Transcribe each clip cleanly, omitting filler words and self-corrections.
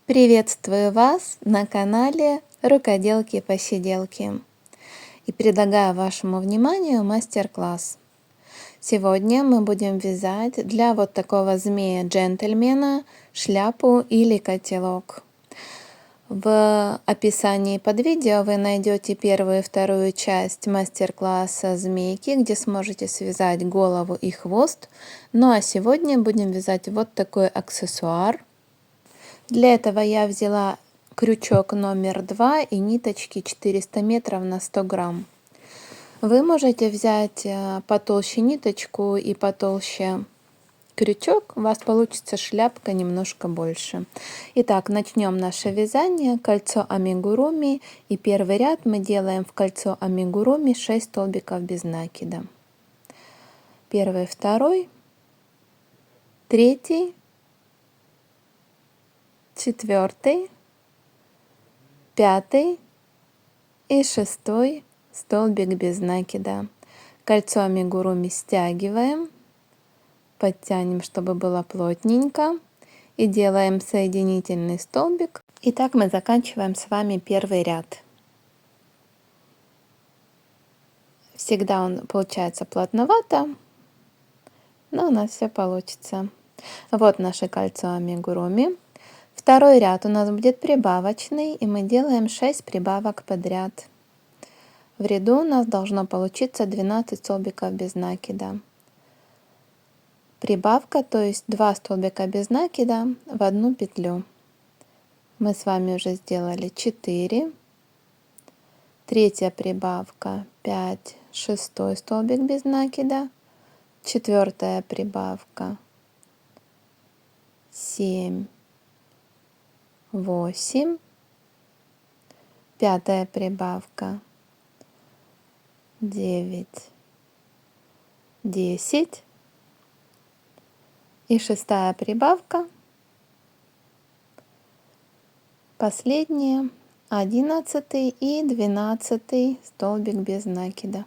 Приветствую вас на канале Рукоделки-посиделки и предлагаю вашему вниманию мастер-класс. Сегодня мы будем вязать для вот такого змея-джентльмена шляпу или котелок. В описании под видео вы найдете первую и вторую часть мастер-класса змейки, где сможете связать голову и хвост. Ну а сегодня будем вязать вот такой аксессуар. Для этого я взяла крючок номер 2 и ниточки 400 метров на 100 грамм. Вы можете взять потолще ниточку и потолще крючок, у вас получится шляпка немножко больше. Итак, начнем наше вязание. Кольцо амигуруми, и первый ряд мы делаем в кольцо амигуруми 6 столбиков без накида. Первый, второй, третий, четвертый, пятый и шестой столбик без накида. Кольцо амигуруми стягиваем, подтянем, чтобы было плотненько, и делаем соединительный столбик. И так мы заканчиваем с вами первый ряд. Всегда он получается плотновато, но у нас все получится. Вот наше кольцо амигуруми. Второй ряд у нас будет прибавочный, и мы делаем 6 прибавок подряд. В ряду у нас должно получиться 12 столбиков без накида. Прибавка, то есть 2 столбика без накида в одну петлю. Мы с вами уже сделали 4. Третья прибавка 5, шестой столбик без накида. Четвертая прибавка 7, 8. Пятая прибавка 9, 10. И шестая прибавка, последняя, 11 и 12 столбик без накида.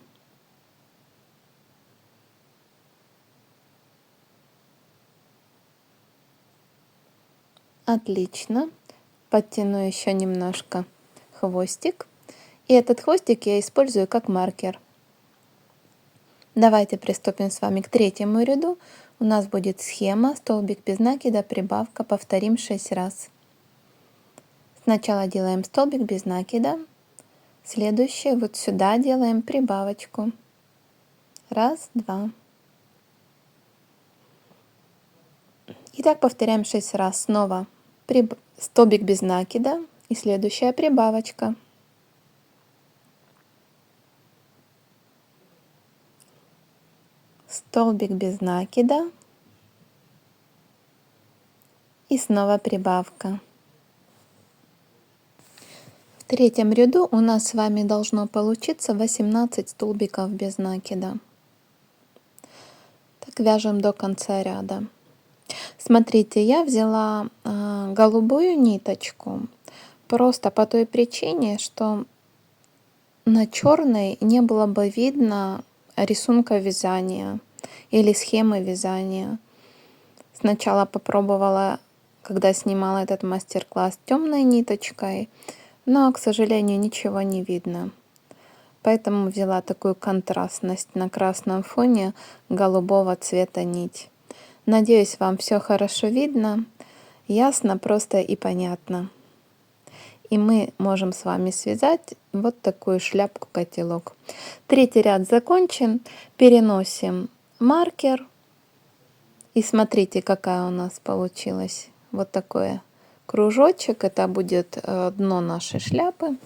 Отлично. Подтяну еще немножко хвостик. И этот хвостик я использую как маркер. Давайте приступим с вами к третьему ряду. У нас будет схема, столбик без накида, прибавка, повторим 6 раз. Сначала делаем столбик без накида, следующий вот сюда делаем прибавочку. Раз, два. И так повторяем 6 раз. Снова столбик без накида и следующая прибавочка. Столбик без накида и снова прибавка. В третьем ряду у нас с вами должно получиться 18 столбиков без накида. Так вяжем до конца ряда. Смотрите, я взяла голубую ниточку просто по той причине, что на черной не было бы видно рисунка вязания или схемы вязания. Сначала попробовала, когда снимала этот мастер-класс, темной ниточкой, но, к сожалению, ничего не видно. Поэтому взяла такую контрастность на красном фоне голубого цвета нить. Надеюсь, вам все хорошо видно, ясно, просто и понятно. И мы можем с вами связать вот такую шляпку-котелок. Третий ряд закончен. Переносим маркер. И смотрите, какая у нас получилась. Вот такой кружочек. Это будет дно нашей шляпы.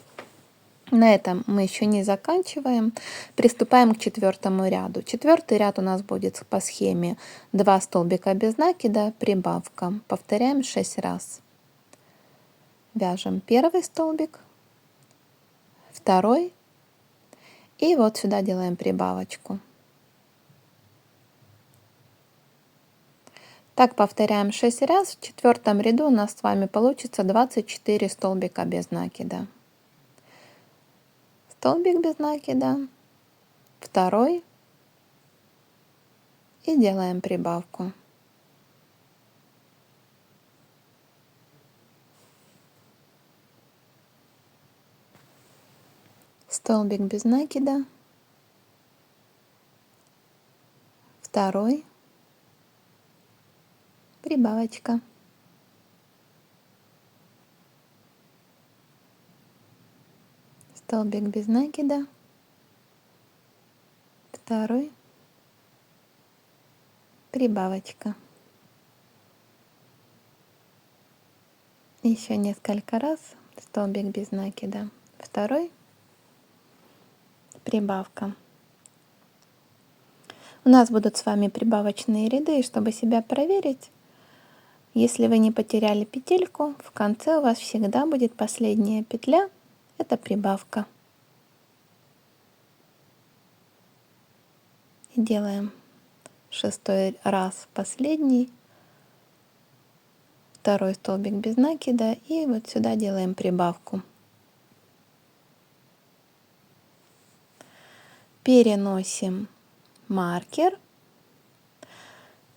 На этом мы еще не заканчиваем. Приступаем к четвертому ряду. Четвертый ряд у нас будет по схеме 2 столбика без накида, прибавка. Повторяем 6 раз. Вяжем первый столбик, второй, и вот сюда делаем прибавочку. Так повторяем 6 раз. В четвертом ряду у нас с вами получится 24 столбика без накида. Столбик без накида, второй, и делаем прибавку. столбик без накида, второй, прибавочка, столбик без накида, второй, прибавочка. Еще несколько раз столбик без накида, второй, прибавка. У нас будут с вами прибавочные ряды, и чтобы себя проверить, если вы не потеряли петельку, в конце у вас всегда будет последняя петля, это прибавка. И делаем 6-й раз последний, второй столбик без накида, и вот сюда делаем прибавку. Переносим маркер.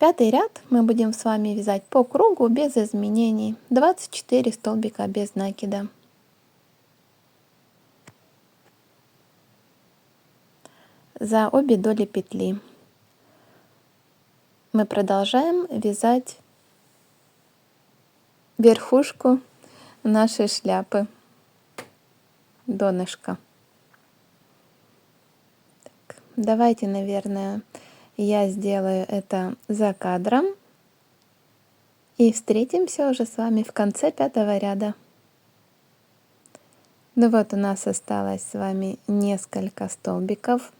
5-й ряд мы будем с вами вязать по кругу без изменений. 24 столбика без накида. За обе доли петли мы продолжаем вязать верхушку нашей шляпы, донышко. Так, давайте, наверное, я сделаю это за кадром, и встретимся уже с вами в конце 5-го ряда. Ну вот у нас осталось с вами несколько столбиков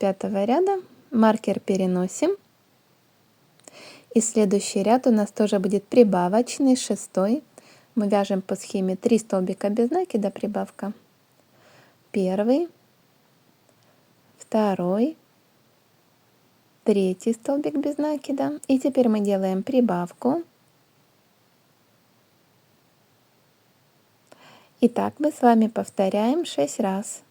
5-го ряда. Маркер переносим. И следующий ряд у нас тоже будет прибавочный, 6-й. Мы вяжем по схеме 3 столбика без накида, прибавка. 1-й, 2-й, 3-й столбик без накида. И теперь мы делаем прибавку. И так мы с вами повторяем 6 раз.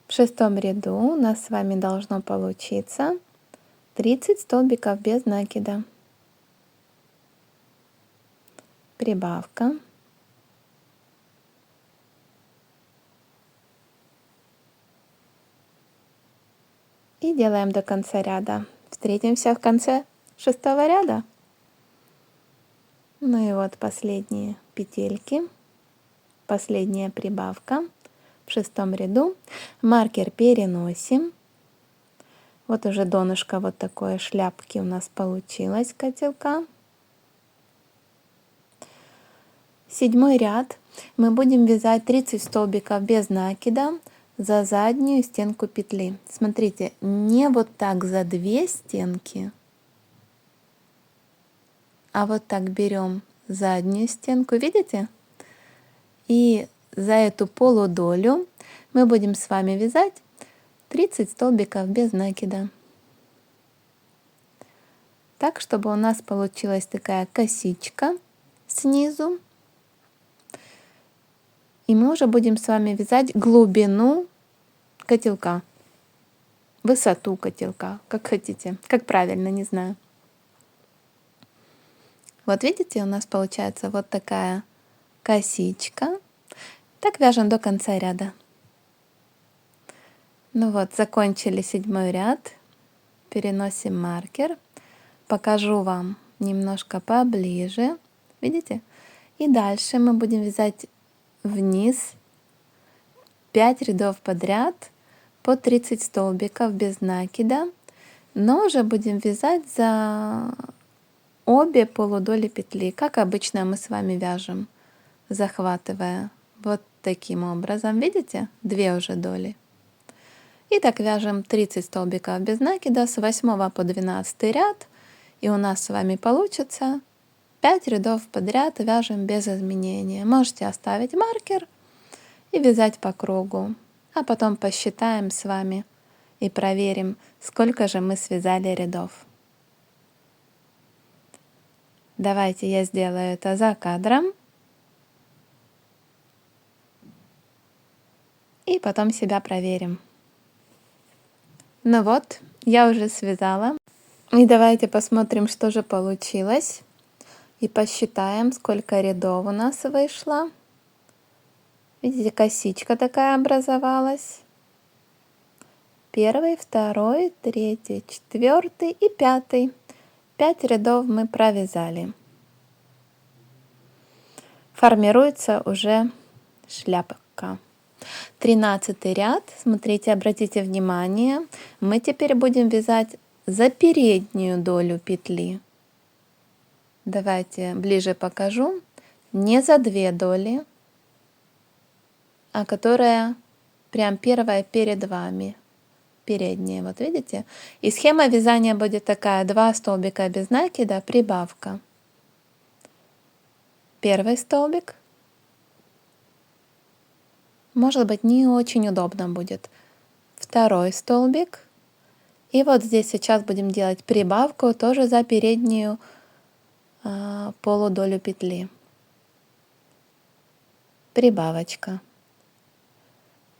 В 6-м ряду у нас с вами должно получиться 30 столбиков без накида. Прибавка. И делаем до конца ряда. Встретимся в конце 6-го ряда. Ну и вот последние петельки. Последняя прибавка. В 6-м ряду маркер переносим. Вот уже донышко вот такое шляпки у нас получилось, котелка. 7-й ряд мы будем вязать 30 столбиков без накида за заднюю стенку петли. Смотрите, не вот так за 2 стенки, а вот так берем заднюю стенку, видите? И за эту полудолю мы будем с вами вязать 30 столбиков без накида. Так, чтобы у нас получилась такая косичка снизу. И мы уже будем с вами вязать глубину котелка, высоту котелка, как хотите, как правильно, не знаю. Вот видите, у нас получается вот такая косичка. Так вяжем до конца ряда. Ну вот, закончили 7-й ряд. Переносим маркер. Покажу вам немножко поближе. Видите? И дальше мы будем вязать вниз 5 рядов подряд по 30 столбиков без накида. Но уже будем вязать за обе полудоли петли, как обычно мы с вами вяжем, захватывая вот таким образом. Видите? 2 уже доли. И так вяжем 30 столбиков без накида с 8 по 12 ряд. И у нас с вами получится 5 рядов подряд вяжем без изменения. Можете оставить маркер и вязать по кругу. А потом посчитаем с вами и проверим, сколько же мы связали рядов. Давайте я сделаю это за кадром. И потом себя проверим. Ну вот, я уже связала. И давайте посмотрим, что же получилось. И посчитаем, сколько рядов у нас вышло. Видите, косичка такая образовалась. Первый, второй, третий, четвертый и пятый. 5 рядов мы провязали. Формируется уже шляпка. 13 ряд. Смотрите, обратите внимание. Мы теперь будем вязать за переднюю долю петли. Давайте ближе покажу. Не за 2 доли, а которая прям первая перед вами. Передняя, вот видите? И схема вязания будет такая: 2 столбика без накида, прибавка. Первый столбик. Может быть, не очень удобно будет. Второй столбик. И вот здесь сейчас будем делать прибавку тоже за переднюю полудолю петли. Прибавочка.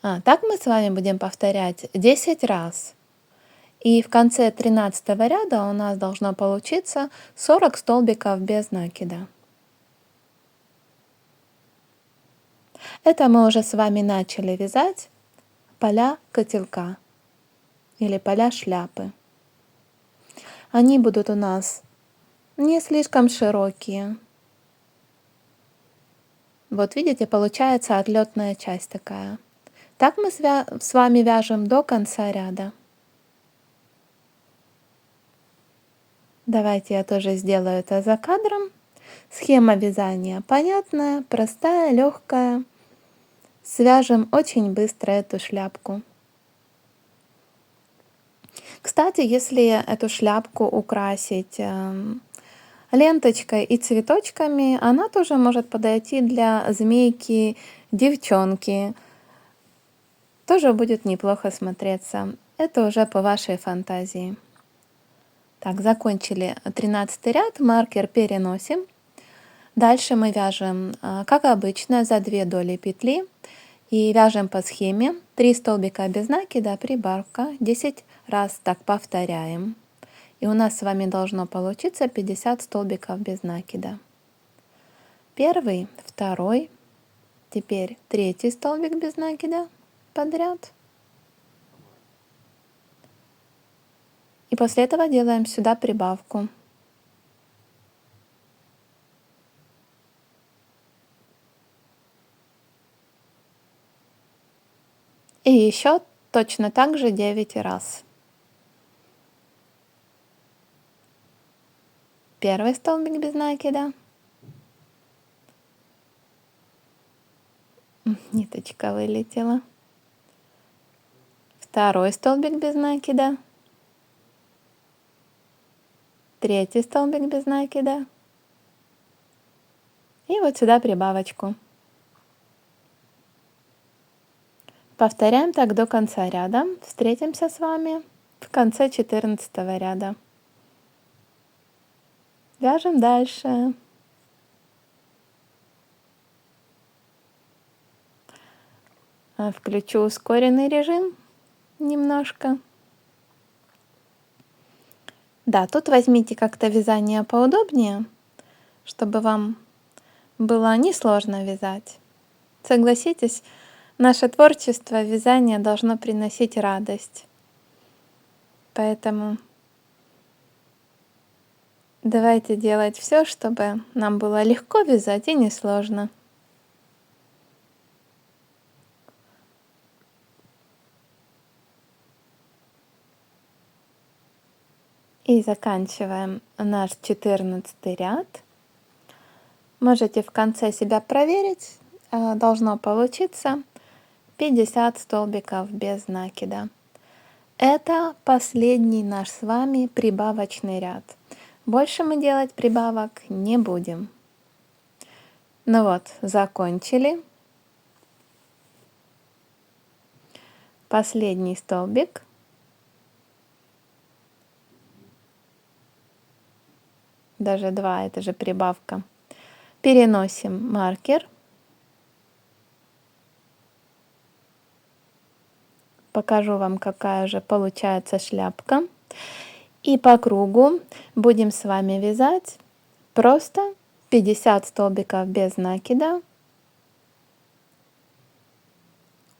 Так мы с вами будем повторять 10 раз. И в конце 13 ряда у нас должно получиться 40 столбиков без накида. Это мы уже с вами начали вязать поля котелка или поля шляпы. Они будут у нас не слишком широкие. Вот видите, получается отлетная часть такая. Так мы с вами вяжем до конца ряда. Давайте я тоже сделаю это за кадром. Схема вязания понятная, простая, легкая. Свяжем очень быстро эту шляпку. Кстати, если эту шляпку украсить ленточкой и цветочками, она тоже может подойти для змейки, девчонки. Тоже будет неплохо смотреться. Это уже по вашей фантазии. Так, закончили 13 ряд, маркер переносим. Дальше мы вяжем, как обычно, за 2 доли петли. И вяжем по схеме 3 столбика без накида, прибавка, 10 раз так повторяем. И у нас с вами должно получиться 50 столбиков без накида. Первый, второй, теперь третий столбик без накида подряд. И после этого делаем сюда прибавку. И еще точно так же 9 раз. Первый столбик без накида. Ниточка вылетела. Второй столбик без накида. Третий столбик без накида. И вот сюда прибавочку. Повторяем так до конца ряда. Встретимся с вами в конце 14 ряда. Вяжем дальше. Включу ускоренный режим немножко. Да, тут возьмите как-то вязание поудобнее, чтобы вам было несложно вязать. Согласитесь, наше творчество, вязание должно приносить радость. Поэтому давайте делать все, чтобы нам было легко вязать и несложно. И заканчиваем наш 14 ряд. Можете в конце себя проверить. Должно получиться 50 столбиков без накида. Это последний наш с вами прибавочный ряд. Больше мы делать прибавок не будем. Ну вот, закончили. Последний столбик. Даже 2, это же прибавка. Переносим маркер. Покажу вам, какая же получается шляпка. И по кругу будем с вами вязать просто 50 столбиков без накида.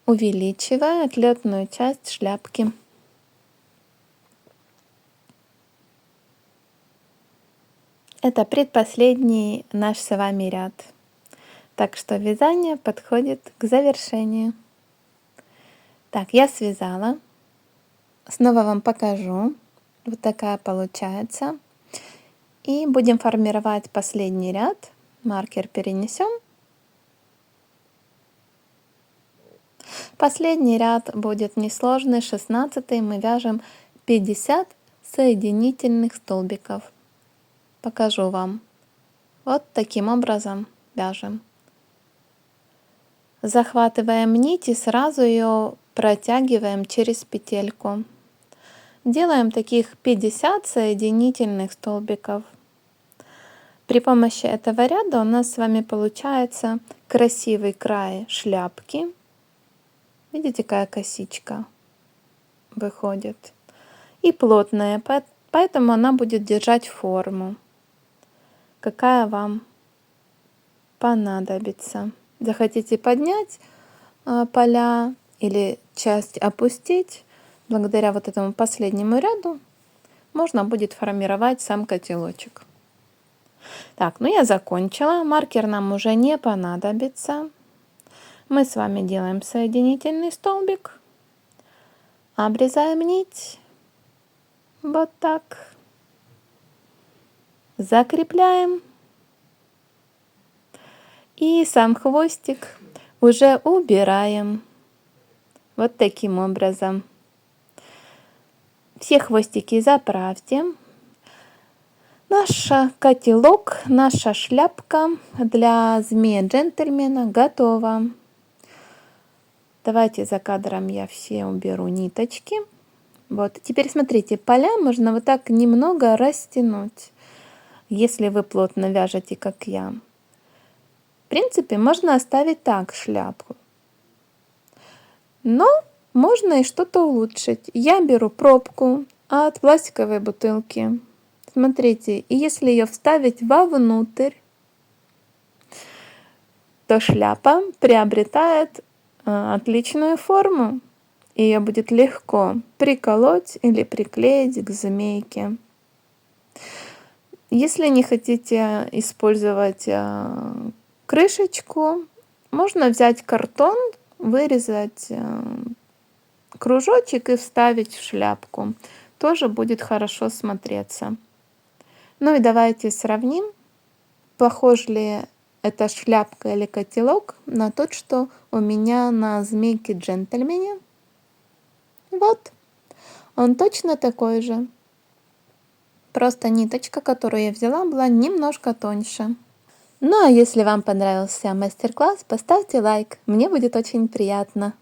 увеличивая отлетную часть шляпки. Это предпоследний наш с вами ряд. Так что вязание подходит к завершению. Так, я связала. Снова вам покажу. Вот такая получается. И будем формировать последний ряд. Маркер перенесем. Последний ряд будет несложный, 16-й. Мы вяжем 50 соединительных столбиков. Покажу вам. Вот таким образом вяжем. Захватываем нить и сразу ее протягиваем через петельку. Делаем таких 50 соединительных столбиков. При помощи этого ряда у нас с вами получается красивый край шляпки. Видите, какая косичка выходит. И плотная, поэтому она будет держать форму, какая вам понадобится. Захотите поднять поля или часть опустить, благодаря вот этому последнему ряду можно будет формировать сам котелочек. Так, ну я закончила. Маркер нам уже не понадобится. Мы с вами делаем соединительный столбик, обрезаем нить, вот так, закрепляем. И сам хвостик уже убираем. Вот таким образом. Все хвостики заправьте. Наш котелок, наша шляпка для змея-джентльмена готова. Давайте за кадром я все уберу ниточки. Вот. Теперь смотрите, поля можно вот так немного растянуть, если вы плотно вяжете, как я. В принципе, можно оставить так шляпку. Но можно и что-то улучшить. Я беру пробку от пластиковой бутылки. Смотрите, и если ее вставить вовнутрь, то шляпа приобретает отличную форму. Ее будет легко приколоть или приклеить к змейке. Если не хотите использовать крышечку, можно взять картон, вырезать кружочек и вставить в шляпку. Тоже будет хорошо смотреться. Ну и давайте сравним, похож ли эта шляпка или котелок на тот, что у меня на змейке-джентльмене. Вот, он точно такой же. Просто ниточка, которую я взяла, была немножко тоньше. Ну а если вам понравился мастер-класс, поставьте лайк, мне будет очень приятно.